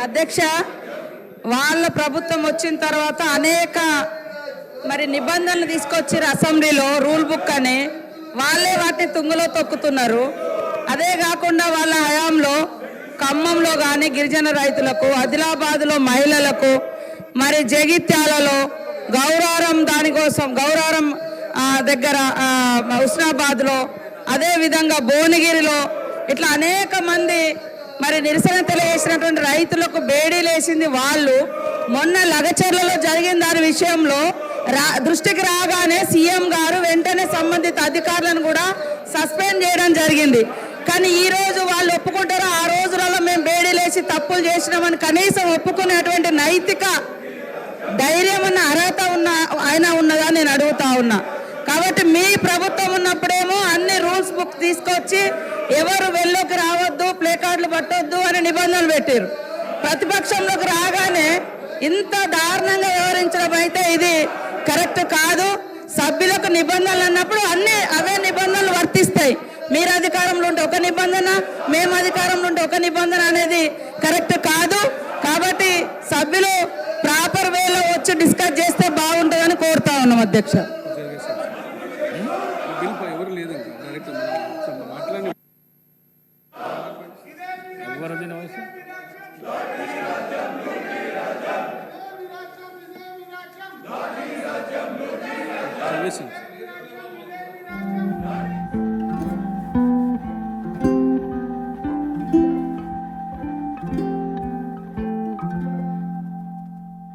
అధ్యక్ష, వాళ్ళ ప్రభుత్వం వచ్చిన తర్వాత అనేక నిబంధనలు తీసుకొచ్చారు అసెంబ్లీలో, రూల్ బుక్ అని. వాళ్ళే వాటిని తుంగలో తొక్కుతున్నారు. అదే కాకుండా వాళ్ళ హయాంలో ఖమ్మంలో కానీ గిరిజన రైతులకు, ఆదిలాబాద్లో మహిళలకు, జగిత్యాలలో గౌరారం, దానికోసం గౌరారం దగ్గర హుస్నాబాద్లో, అదేవిధంగా భువనగిరిలో ఇట్లా అనేక మంది నిరసన తెలియజేసినటువంటి రైతులకు బేడీలేసింది వాళ్ళు. మొన్న లగచర్లలో జరిగిన దాని విషయంలో దృష్టికి రాగానే సీఎం గారు వెంటనే సంబంధిత అధికారులను కూడా సస్పెండ్ చేయడం జరిగింది. కానీ ఈ రోజు వాళ్ళు ఒప్పుకుంటారో ఆ రోజులలో మేము బేడీలేసి తప్పులు చేసినామని కనీసం ఒప్పుకునేటువంటి నైతిక ధైర్యం ఉన్న అర్హత ఉన్నదా నేను అడుగుతా ఉన్నా. కాబట్టి మీ ప్రభుత్వం ఉన్నప్పుడేమో అన్ని రూల్స్ బుక్ తీసుకొచ్చి ఎవరు వెళ్ళోకి రావద్దు, ప్లే కార్డులు పట్టొద్దు అని నిబంధనలు పెట్టారు. ప్రతిపక్షంలోకి రాగానే ఇంత దారుణంగా వ్యవహరించడం అయితే ఇది కరెక్ట్ కాదు. సభ్యులకు నిబంధనలు అన్నప్పుడు అన్ని అవే నిబంధనలు వర్తిస్తాయి. మీరు అధికారంలో ఉంటే ఒక నిబంధన, మేము అధికారంలో ఉంటే ఒక నిబంధన అనేది కరెక్ట్ కాదు. కాబట్టి సభ్యులు ప్రాపర్ వేలో వచ్చి డిస్కస్ చేస్తే బాగుంటుందని కోరుతా ఉన్నాం అధ్యక్ష. Listen.